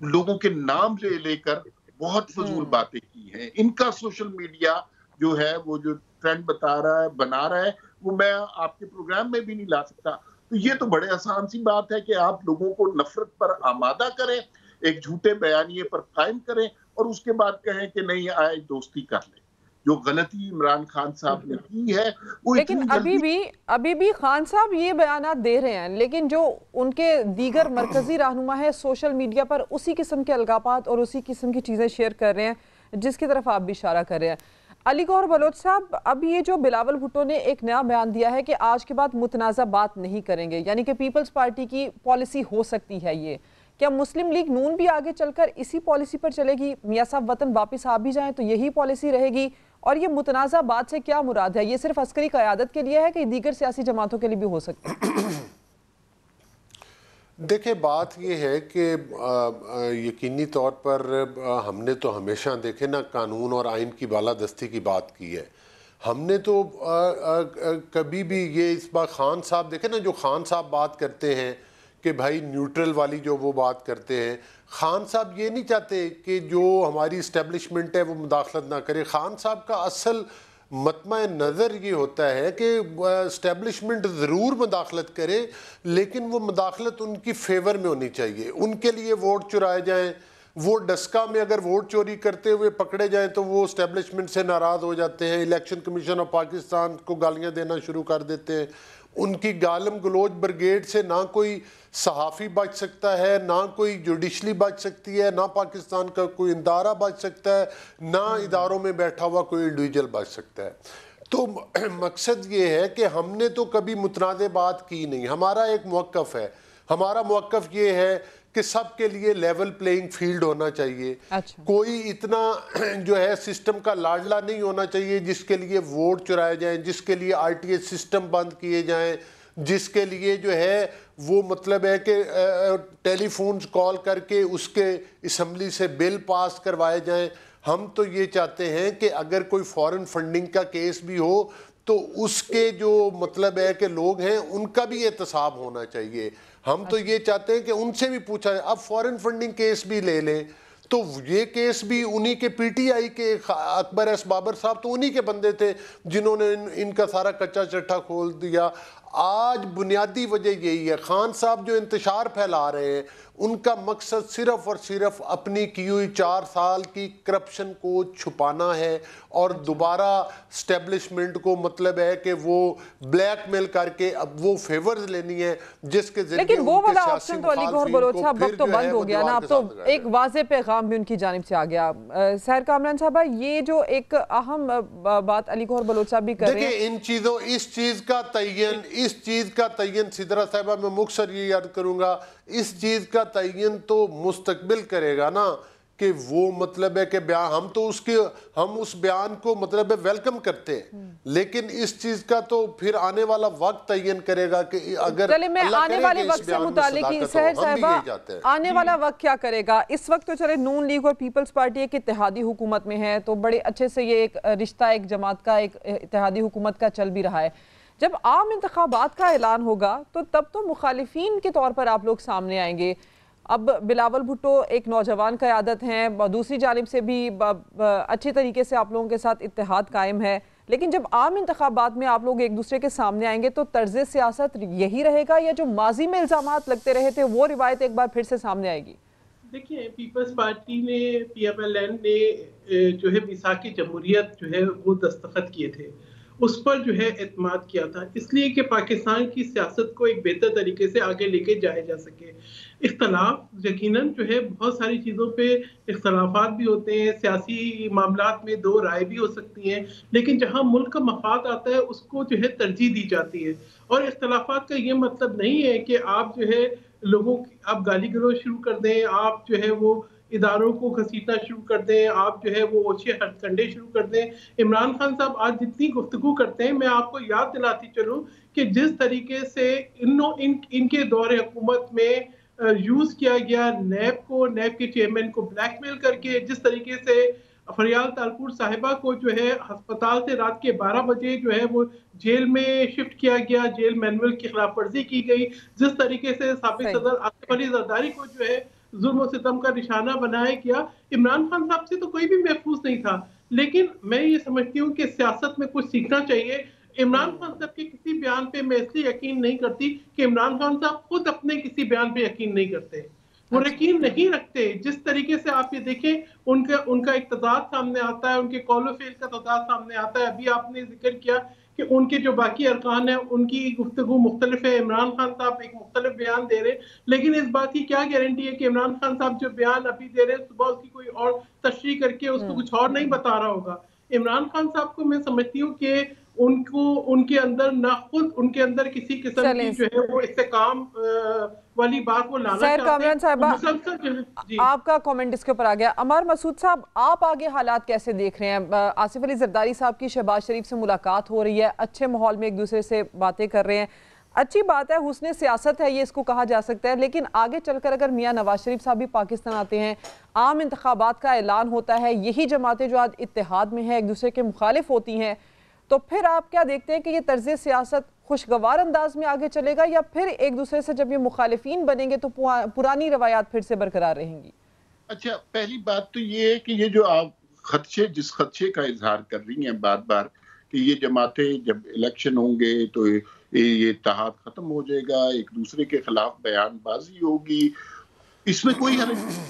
लोगों के नाम ले लेकर बहुत फजूल बातें की हैं। इनका सोशल मीडिया जो है, वो जो ट्रेंड बना रहा है, वो मैं आपके प्रोग्राम में भी नहीं ला सकता। तो ये तो बड़े आसान सी बात है कि आप लोगों को नफरत पर आमादा करें, एक झूठे बयानिए पर कायम करें, और उसके बाद कहें कि नहीं आए दोस्ती कर ले। जो गलती इमरान खान साहब ने की है वो, लेकिन अभी भी खान साहब ये बयानात दे रहे हैं, लेकिन जो उनके दीगर मरकजी रहनुमा है सोशल मीडिया पर उसी किस्म के अलगापात और उसी किस्म की चीज़ें शेयर कर रहे हैं, जिसकी तरफ आप भी इशारा कर रहे हैं। अली गौहर बलोच साहब, अब ये जो बिलावल भुट्टो ने एक नया बयान दिया है कि आज के बाद मुतनाज़ा बात नहीं करेंगे, यानी कि पीपल्स पार्टी की पॉलिसी हो सकती है ये, क्या मुस्लिम लीग नून भी आगे चलकर इसी पॉलिसी पर चलेगी? मियां साहब वतन वापस आ भी जाएं तो यही पॉलिसी रहेगी? और ये मुतनाज़ा बात से क्या मुराद है? ये सिर्फ अस्करी क़यादत के लिए है कि दीगर सियासी जमातों के लिए भी हो सकती है? देखिए, बात ये है कि यकीनी तौर पर हमने तो हमेशा देखे ना कानून और आइन की बालादस्ती की बात की है। हमने तो कभी भी ये इस बार खान साहब देखे ना, जो खान साहब बात करते हैं कि भाई न्यूट्रल वाली जो वो बात करते हैं, खान साहब ये नहीं चाहते कि जो हमारी इस्टेब्लिशमेंट है वो मुदाखलत ना करे। खान साहब का असल मतमा नज़र ये होता है कि इस्टेब्लिशमेंट ज़रूर मुदाखलत करे, लेकिन वो मुदाखलत उनकी फेवर में होनी चाहिए। उनके लिए वोट चुराए जाएँ, वो डस्का में अगर वोट चोरी करते हुए पकड़े जाएं तो वो इस्टेब्लिशमेंट से नाराज़ हो जाते हैं, इलेक्शन कमीशन ऑफ पाकिस्तान को गालियां देना शुरू कर देते हैं। उनकी गालम गलोच ब्रिगेड से ना कोई सहाफ़ी बच सकता है, ना कोई जुडिशली बच सकती है, ना पाकिस्तान का कोई इदारा बच सकता है, ना इदारों में बैठा हुआ कोई इंडिविजुअल बच सकता है। तो मकसद ये है कि हमने तो कभी मुतनाज़ बात की नहीं। हमारा एक मौक़िफ़ है, हमारा मौक़िफ़ ये है कि सबके लिए लेवल प्लेइंग फील्ड होना चाहिए। अच्छा। कोई इतना जो है सिस्टम का लाडला नहीं होना चाहिए जिसके लिए वोट चुराए जाएं, जिसके लिए आरटीएस सिस्टम बंद किए जाएं, जिसके लिए जो है वो मतलब है कि टेलीफोन कॉल करके उसके असम्बली से बिल पास करवाए जाएं। हम तो ये चाहते हैं कि अगर कोई फॉरेन फंडिंग का केस भी हो तो उसके जो मतलब है कि लोग हैं उनका भी एहतसाब होना चाहिए। हम तो ये चाहते हैं कि उनसे भी पूछा जाए। अब फॉरेन फंडिंग केस भी ले लें तो ये केस भी उन्हीं के पीटीआई के अकबर एस बाबर साहब तो उन्हीं के बंदे थे जिन्होंने इनका सारा कच्चा चट्टा खोल दिया। आज बुनियादी वजह यही है, खान साहब जो इंतशार फैला रहे हैं उनका मकसद सिर्फ और सिर्फ अपनी की हुई 4 साल की करप्शन को छुपाना है और दोबारा स्टैब्लिशमेंट को मतलब है कि वो ब्लैकमेल करके अब वो फेवर्स लेनी है जिसके जरिए। लेकिन वो वाला ऑप्शन तो अली गौहर बलोच साहब वक्त तो बंद हो गया ना, अब तो एक वाज़े पैगाम भी उनकी जानिब से आ गया। सैर कामरान साहब, ये जो एक अहम बात अली गौहर बलोच साहब भी कर रहे हैं, इन चीज़ों इस चीज़ का तयन सिद्रा साहिबा मैं मुख्तसर ये याद करूँगा, इस चीज़ का तयन तो मुस्तकबिल करेगा ना कि वो मतलब है कि बयान हम उस बयान को मतलब है वेलकम करते हैं, लेकिन इस चीज़ का तो फिर आने वाला वक्त तयन करेगा कि अगर चले मैं आने वाले वक्त से मुतालिक सहर साहिबा आने वाला वक्त क्या करेगा। इस वक्त तो चले नून लीग और पीपल्स पार्टी एक इत्तेहादी हुकूमत में है, तो बड़े अच्छे से ये एक रिश्ता एक जमात का एक इत्तेहादी हुकूमत का चल भी रहा है। जब आम इंतखाबात का ऐलान होगा तो तब तो मुखालिफिन के तौर पर आप लोग सामने आएंगे। अब बिलावल भुट्टो एक नौजवान क़यादत हैं, दूसरी जानिब से भी अच्छे तरीके से आप लोगों के साथ इत्तेहाद कायम है, लेकिन जब आम इंतखाबात में आप लोग एक दूसरे के सामने आएंगे तो तर्ज सियासत यही रहेगा या जो माजी में इल्ज़ामात लगते रहे थे वो रिवायत एक बार फिर से सामने आएगी? देखिए, पीपल्स पार्टी ने PMLN ने जो है मिसाक जमहूरियत जो है वो दस्तखत किए थे, उस पर जो है एतमाद किया था, इसलिए कि पाकिस्तान की सियासत को एक बेहतर तरीके से आगे लेके जाया जा सके। इख्तलाफ यकीनन जो है बहुत सारी चीज़ों पे इख्तलाफात भी होते हैं, सियासी मामलात में दो राय भी हो सकती हैं, लेकिन जहां मुल्क का मफाद आता है उसको जो है तरजीह दी जाती है। और इख्तलाफात का ये मतलब नहीं है कि आप जो है लोगों की आप गाली गलौज शुरू कर दें, आप जो है वो इदारों को घसीटना शुरू कर दें, आप जो है वो ओछे हथकंडे शुरू कर दें। इमरान खान साहब आज जितनी गुफ्तगू करते हैं, मैं आपको याद दिलाती चलूं कि जिस तरीके से इनके दौरे हुकूमत में यूज किया गया नैब के चेयरमैन को ब्लैकमेल करके, जिस तरीके से फरियाल तालपुर साहिबा को जो है अस्पताल से रात के 12 बजे जो है वो जेल में शिफ्ट किया गया, जेल मैनुअल की खिलाफ वर्जी की गई, जिस तरीके से साबिक सदर आसिफ अली जरदारी को जो है जुल्म और सितम का निशाना बनाया गया, इमरान खान साहब से तो कोई भी महफूज नहीं था। लेकिन मैं ये समझती हूँ कि सियासत में कुछ सीखना चाहिए। इमरान खान साहब के किसी बयान पे मैं इसलिए यकीन नहीं करती कि इमरान खान साहब खुद अपने किसी बयान पे यकीन नहीं करते, वो यकीन नहीं रखते। जिस तरीके से आप ये देखें, उनका एक तजाद सामने आता है, उनके कौल फेल का तजाद सामने आता है। अभी आपने जिक्र किया कि उनके जो बाकी अरकान है उनकी गुफ्तगू मुख्तलिफ है, इमरान खान साहब एक मुख्तलिफ बयान दे रहे हैं, लेकिन इस बात की क्या गारंटी है कि इमरान खान साहब जो बयान अभी दे रहे हैं सुबह उसकी कोई और तशरीह करके उसको कुछ और नहीं बता रहा होगा। इमरान खान साहब को मैं समझती हूँ कि उनके अंदर ना खुद उनके अंदर किसी किस्म की जो है वो इससे काम वाली बात वो लाना चाहते हैं। आपका कमेंट इसके ऊपर आ गया। अमर मसूद साहब, आप आगे हालात कैसे देख रहे हैं? आसिफ अली जरदारी साहब की शहबाज शरीफ से मुलाकात हो रही है, अच्छे माहौल में एक दूसरे से बातें कर रहे हैं, अच्छी बात है, हुस्न सियासत है ये इसको कहा जा सकता है। लेकिन आगे चलकर अगर मियाँ नवाज शरीफ साहब भी पाकिस्तान आते हैं, आम इंतखाबात का ऐलान होता है, यही जमातें जो आज इत्तेहाद में हैं एक दूसरे के मुखालिफ होती हैं, तो फिर आप क्या देखते हैं कि ये तर्ज सियासत खुशगवार अंदाज में आगे चलेगा, या फिर एक दूसरे से जब ये मुखालिफिन बनेंगे तो पुरानी रवायात फिर से बरकरार रहेंगी? अच्छा, पहली बात तो ये है कि ये जो आप जिस खदशे का इजहार कर रही हैं बार बार कि ये जमातें जब इलेक्शन होंगे तो ये इत्तेहाद खत्म हो जाएगा, एक दूसरे के खिलाफ बयानबाजी होगी, इसमें कोई हर्ज नहीं।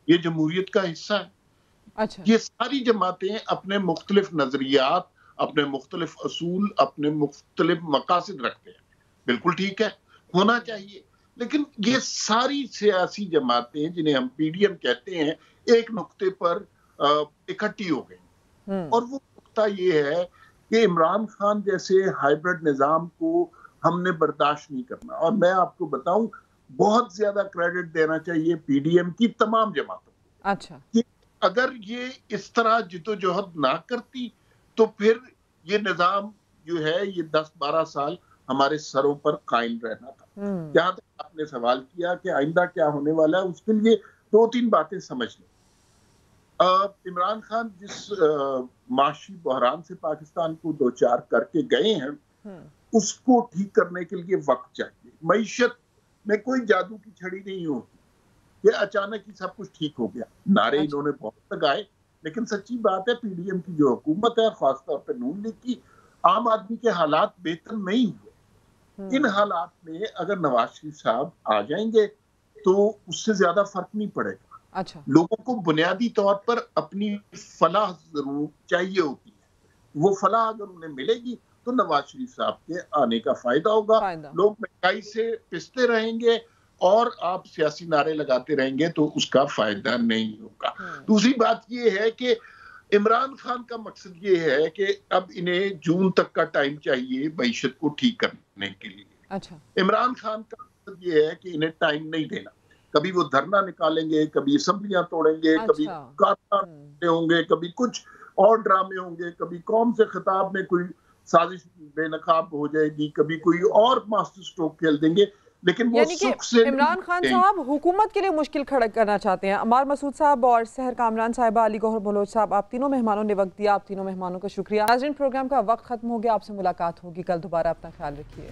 ये जमहूरियत का हिस्सा है। अच्छा। ये सारी जमातें अपने मुख्तलिफ नजरियात, अपने मुख्तलिफ असूल, अपने मुख्तलिफ मकासद रखते हैं, बिल्कुल ठीक है, होना चाहिए। लेकिन ये सारी सियासी जमातें जिन्हें हम पीडीएम कहते हैं एक नुक्ते पर इकट्ठी हो गई, और वो नुक्ता ये है कि इमरान खान जैसे हाइब्रिड निजाम को हमने बर्दाश्त नहीं करना। और मैं आपको बताऊं, बहुत ज्यादा क्रेडिट देना चाहिए पीडीएम की तमाम जमातों को। अच्छा। कि अगर ये इस तरह जिद्दोजहद ना करती तो फिर ये निजाम जो है ये 10-12 साल हमारे सरों पर कायम रहना था। जहां तक आपने सवाल किया कि आइंदा क्या होने वाला है, उसके लिए 2-3 बातें समझ लें। इमरान खान जिस माशी बहरान से पाकिस्तान को दो चार करके गए हैं, उसको ठीक करने के लिए वक्त चाहिए। मईशत में कोई जादू की छड़ी नहीं होती, ये अचानक ही सब कुछ ठीक हो गया। नारे इन्होंने बहुत लगाए, लेकिन सच्ची बात है पीडीएम की जो हुकूमत है, खासतौर पर नून लीग की, आम आदमी के हालात बेहतर नहीं हुए। इन हालात में अगर नवाज शरीफ साहब आ जाएंगे तो उससे ज्यादा फर्क नहीं पड़ेगा। अच्छा। लोगों को बुनियादी तौर पर अपनी फलाह जरूर चाहिए होती है, वो फलाह अगर उन्हें मिलेगी तो नवाज शरीफ साहब के आने का फायदा होगा। लोग महंगाई से पिसते रहेंगे और आप सियासी नारे लगाते रहेंगे तो उसका फायदा नहीं होगा। दूसरी बात ये है कि इमरान खान का मकसद ये है कि अब इन्हें जून तक का टाइम चाहिए मईशत को ठीक करने के लिए। अच्छा। इमरान खान का मकसद ये है कि इन्हें टाइम नहीं देना। कभी वो धरना निकालेंगे, कभी असेंबलियां तोड़ेंगे, कभी कारखाने होंगे, कभी कुछ और ड्रामे होंगे, कभी कौम से खिताब में कोई साजिश बेनकाब हो जाएगी, कभी कोई और मास्टर स्ट्रोक खेल देंगे। लेकिन वो सुख से इमरान खान साहब हुकूमत के लिए मुश्किल खड़ा करना चाहते हैं। अमार मसूद साहब और सहर कामरान साहिबा, अली गौहर बलोच साहब, आप तीनों मेहमानों ने वक्त दिया, आप तीनों मेहमानों का शुक्रिया। नाज़रीन, प्रोग्राम का वक्त खत्म हो गया, आपसे मुलाकात होगी कल, दोबारा अपना ख्याल रखिए।